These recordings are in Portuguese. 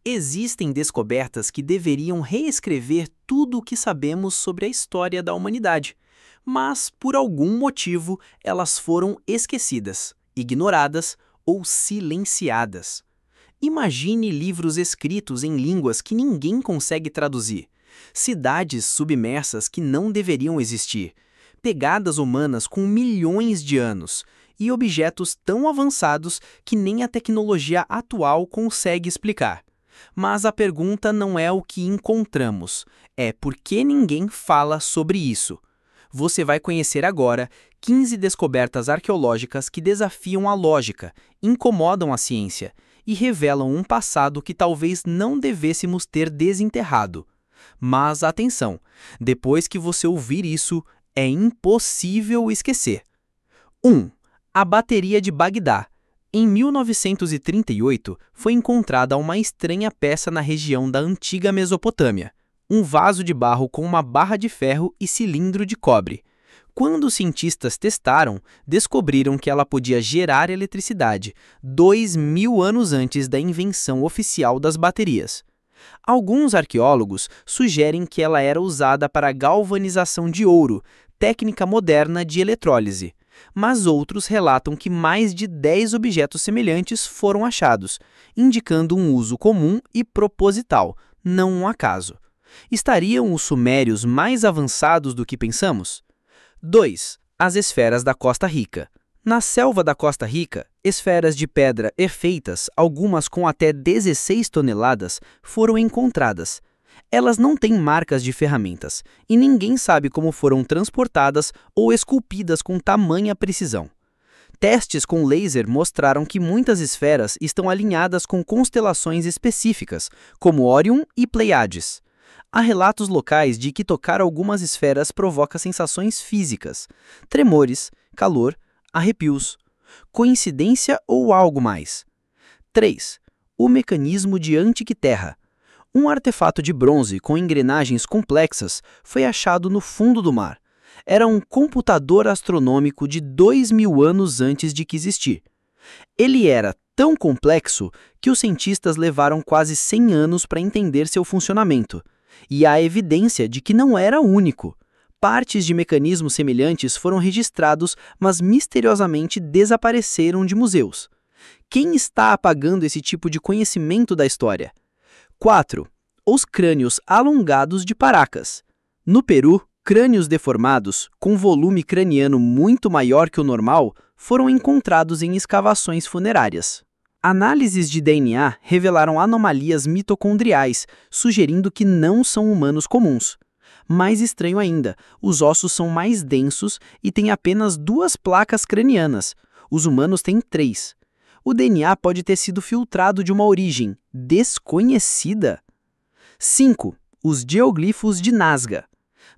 Existem descobertas que deveriam reescrever tudo o que sabemos sobre a história da humanidade, mas, por algum motivo, elas foram esquecidas, ignoradas ou silenciadas. Imagine livros escritos em línguas que ninguém consegue traduzir, cidades submersas que não deveriam existir, pegadas humanas com milhões de anos e objetos tão avançados que nem a tecnologia atual consegue explicar. Mas a pergunta não é o que encontramos, é por que ninguém fala sobre isso. Você vai conhecer agora 15 descobertas arqueológicas que desafiam a lógica, incomodam a ciência e revelam um passado que talvez não devêssemos ter desenterrado. Mas atenção, depois que você ouvir isso, é impossível esquecer. 1. A bateria de Bagdá. Em 1938, foi encontrada uma estranha peça na região da antiga Mesopotâmia, um vaso de barro com uma barra de ferro e cilindro de cobre. Quando os cientistas testaram, descobriram que ela podia gerar eletricidade 2000 anos antes da invenção oficial das baterias. Alguns arqueólogos sugerem que ela era usada para galvanização de ouro, técnica moderna de eletrólise. Mas outros relatam que mais de 10 objetos semelhantes foram achados, indicando um uso comum e proposital, não um acaso. Estariam os sumérios mais avançados do que pensamos? 2. As esferas da Costa Rica. Na selva da Costa Rica, esferas de pedra efeitas, algumas com até 16 toneladas, foram encontradas. Elas não têm marcas de ferramentas, e ninguém sabe como foram transportadas ou esculpidas com tamanha precisão. Testes com laser mostraram que muitas esferas estão alinhadas com constelações específicas, como Órion e Pleiades. Há relatos locais de que tocar algumas esferas provoca sensações físicas, tremores, calor, arrepios. Coincidência ou algo mais? 3. O mecanismo de Antiquiterra. Um artefato de bronze com engrenagens complexas foi achado no fundo do mar. Era um computador astronômico de 2000 anos antes de que existir. Ele era tão complexo que os cientistas levaram quase 100 anos para entender seu funcionamento. E há evidência de que não era único. Partes de mecanismos semelhantes foram registrados, mas misteriosamente desapareceram de museus. Quem está apagando esse tipo de conhecimento da história? 4. Os crânios alongados de Paracas. No Peru, crânios deformados, com volume craniano muito maior que o normal, foram encontrados em escavações funerárias. Análises de DNA revelaram anomalias mitocondriais, sugerindo que não são humanos comuns. Mais estranho ainda, os ossos são mais densos e têm apenas 2 placas cranianas. Os humanos têm 3. O DNA pode ter sido filtrado de uma origem desconhecida. 5. Os geoglifos de Nazca.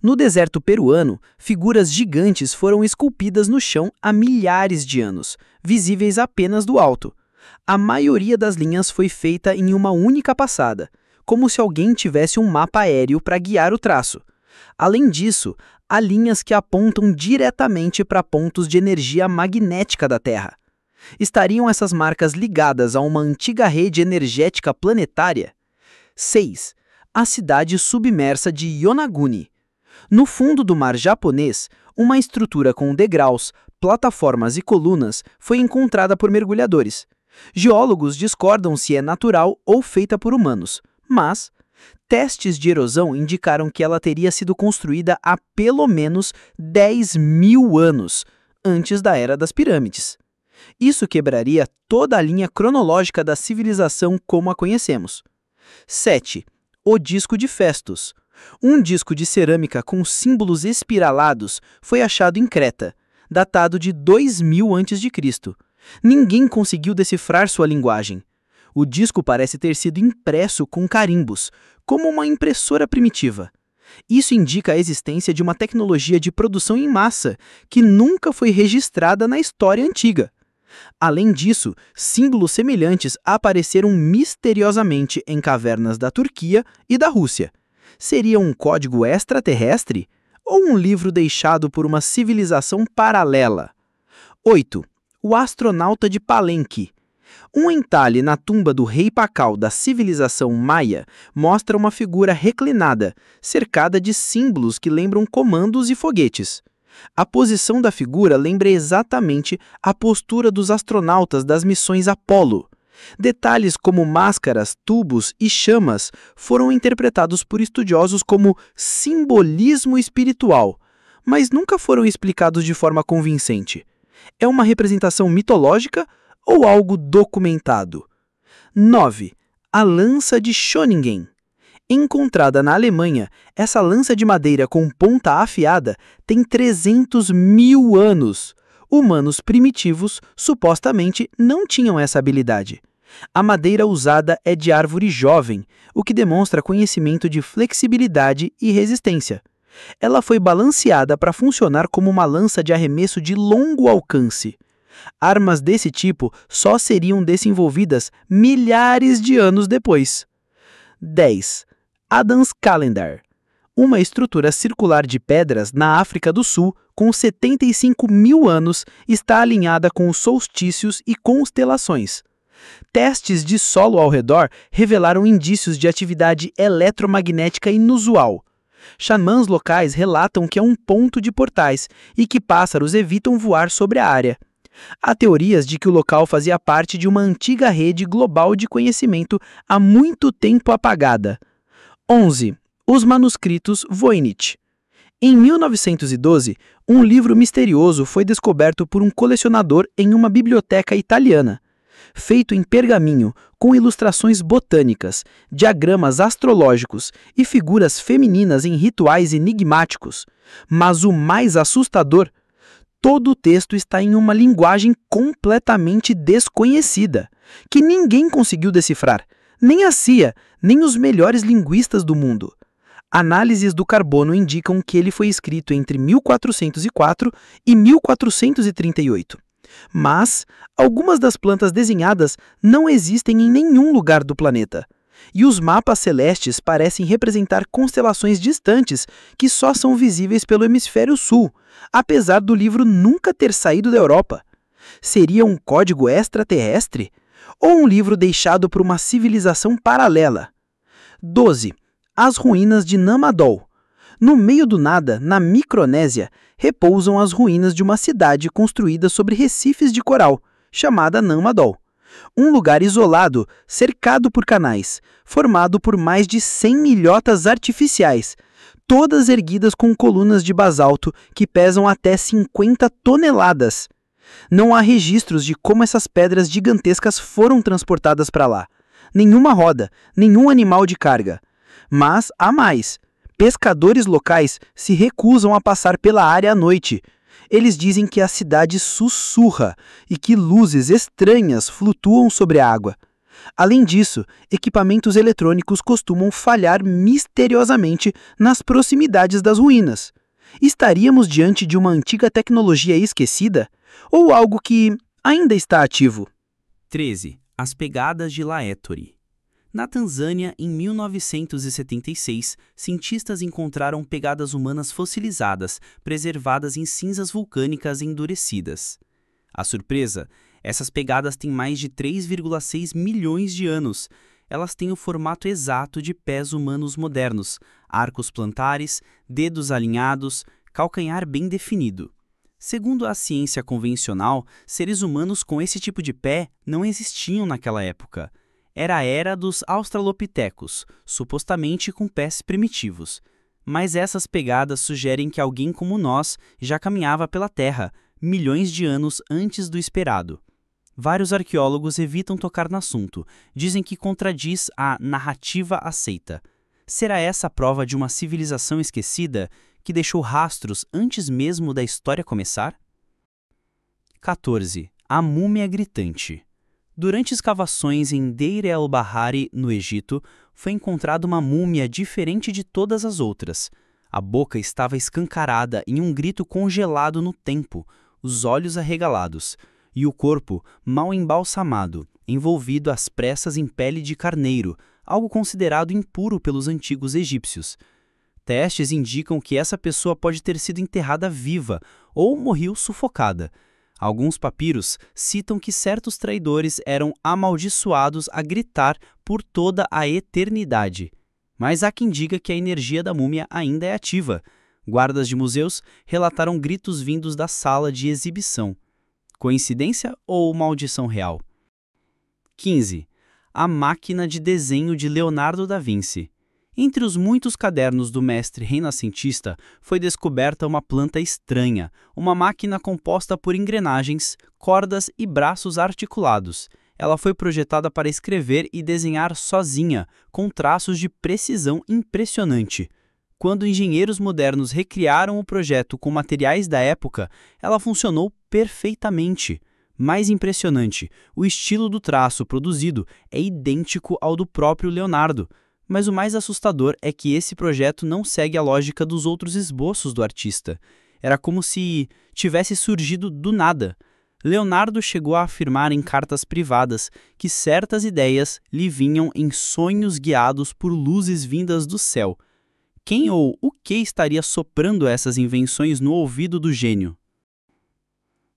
No deserto peruano, figuras gigantes foram esculpidas no chão há milhares de anos, visíveis apenas do alto. A maioria das linhas foi feita em uma única passada, como se alguém tivesse um mapa aéreo para guiar o traço. Além disso, há linhas que apontam diretamente para pontos de energia magnética da Terra. Estariam essas marcas ligadas a uma antiga rede energética planetária? 6. A cidade submersa de Yonaguni. No fundo do mar japonês, uma estrutura com degraus, plataformas e colunas foi encontrada por mergulhadores. Geólogos discordam se é natural ou feita por humanos, mas testes de erosão indicaram que ela teria sido construída há pelo menos 10.000 anos, antes da Era das Pirâmides. Isso quebraria toda a linha cronológica da civilização como a conhecemos. 7. O disco de Festus. Um disco de cerâmica com símbolos espiralados foi achado em Creta, datado de 2000 a.C. Ninguém conseguiu decifrar sua linguagem. O disco parece ter sido impresso com carimbos, como uma impressora primitiva. Isso indica a existência de uma tecnologia de produção em massa que nunca foi registrada na história antiga. Além disso, símbolos semelhantes apareceram misteriosamente em cavernas da Turquia e da Rússia. Seria um código extraterrestre ou um livro deixado por uma civilização paralela? 8. O astronauta de Palenque. Um entalhe na tumba do rei Pacal da civilização maia mostra uma figura reclinada, cercada de símbolos que lembram comandos e foguetes. A posição da figura lembra exatamente a postura dos astronautas das missões Apollo. Detalhes como máscaras, tubos e chamas foram interpretados por estudiosos como simbolismo espiritual, mas nunca foram explicados de forma convincente. É uma representação mitológica ou algo documentado? 9. A lança de Schöningen. Encontrada na Alemanha, essa lança de madeira com ponta afiada tem 300 mil anos. Humanos primitivos supostamente não tinham essa habilidade. A madeira usada é de árvore jovem, o que demonstra conhecimento de flexibilidade e resistência. Ela foi balanceada para funcionar como uma lança de arremesso de longo alcance. Armas desse tipo só seriam desenvolvidas milhares de anos depois. 10. Adam's Calendar. Uma estrutura circular de pedras na África do Sul, com 75 mil anos, está alinhada com os solstícios e constelações. Testes de solo ao redor revelaram indícios de atividade eletromagnética inusual. Xamãs locais relatam que é um ponto de portais e que pássaros evitam voar sobre a área. Há teorias de que o local fazia parte de uma antiga rede global de conhecimento há muito tempo apagada. 11. Os manuscritos Voynich. Em 1912, um livro misterioso foi descoberto por um colecionador em uma biblioteca italiana. Feito em pergaminho, com ilustrações botânicas, diagramas astrológicos e figuras femininas em rituais enigmáticos. Mas o mais assustador, todo o texto está em uma linguagem completamente desconhecida, que ninguém conseguiu decifrar, nem a CIA, nem os melhores linguistas do mundo. Análises do carbono indicam que ele foi escrito entre 1404 e 1438. Mas algumas das plantas desenhadas não existem em nenhum lugar do planeta. E os mapas celestes parecem representar constelações distantes que só são visíveis pelo hemisfério sul, apesar do livro nunca ter saído da Europa. Seria um código extraterrestre? Ou um livro deixado por uma civilização paralela? 12. As ruínas de Namadol. No meio do nada, na Micronésia, repousam as ruínas de uma cidade construída sobre recifes de coral, chamada Namadol. Um lugar isolado, cercado por canais, formado por mais de 100 ilhotas artificiais, todas erguidas com colunas de basalto que pesam até 50 toneladas. Não há registros de como essas pedras gigantescas foram transportadas para lá. Nenhuma roda, nenhum animal de carga. Mas há mais. Pescadores locais se recusam a passar pela área à noite. Eles dizem que a cidade sussurra e que luzes estranhas flutuam sobre a água. Além disso, equipamentos eletrônicos costumam falhar misteriosamente nas proximidades das ruínas. Estaríamos diante de uma antiga tecnologia esquecida ou algo que ainda está ativo? 13. As pegadas de Laétori. Na Tanzânia, em 1976, cientistas encontraram pegadas humanas fossilizadas, preservadas em cinzas vulcânicas endurecidas. A surpresa? Essas pegadas têm mais de 3,6 milhões de anos. Elas têm o formato exato de pés humanos modernos, arcos plantares, dedos alinhados, calcanhar bem definido. Segundo a ciência convencional, seres humanos com esse tipo de pé não existiam naquela época. Era a era dos australopitecos, supostamente com pés primitivos. Mas essas pegadas sugerem que alguém como nós já caminhava pela Terra, milhões de anos antes do esperado. Vários arqueólogos evitam tocar no assunto, dizem que contradiz a narrativa aceita. Será essa a prova de uma civilização esquecida que deixou rastros antes mesmo da história começar? 14. A múmia gritante. Durante escavações em Deir el-Bahari, no Egito, foi encontrada uma múmia diferente de todas as outras. A boca estava escancarada em um grito congelado no tempo, os olhos arregalados, e o corpo mal embalsamado, envolvido às pressas em pele de carneiro, algo considerado impuro pelos antigos egípcios. Testes indicam que essa pessoa pode ter sido enterrada viva ou morreu sufocada. Alguns papiros citam que certos traidores eram amaldiçoados a gritar por toda a eternidade. Mas há quem diga que a energia da múmia ainda é ativa. Guardas de museus relataram gritos vindos da sala de exibição. Coincidência ou maldição real? 15. A máquina de desenho de Leonardo da Vinci. Entre os muitos cadernos do mestre renascentista, foi descoberta uma planta estranha, uma máquina composta por engrenagens, cordas e braços articulados. Ela foi projetada para escrever e desenhar sozinha, com traços de precisão impressionante. Quando engenheiros modernos recriaram o projeto com materiais da época, ela funcionou perfeitamente. Mais impressionante, o estilo do traço produzido é idêntico ao do próprio Leonardo. Mas o mais assustador é que esse projeto não segue a lógica dos outros esboços do artista. Era como se tivesse surgido do nada. Leonardo chegou a afirmar em cartas privadas que certas ideias lhe vinham em sonhos guiados por luzes vindas do céu. Quem ou o que estaria soprando essas invenções no ouvido do gênio?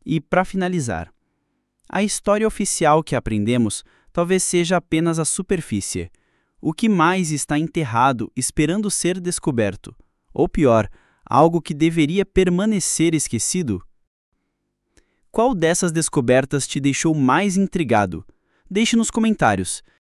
E para finalizar, a história oficial que aprendemos talvez seja apenas a superfície. O que mais está enterrado esperando ser descoberto? Ou pior, algo que deveria permanecer esquecido? Qual dessas descobertas te deixou mais intrigado? Deixe nos comentários.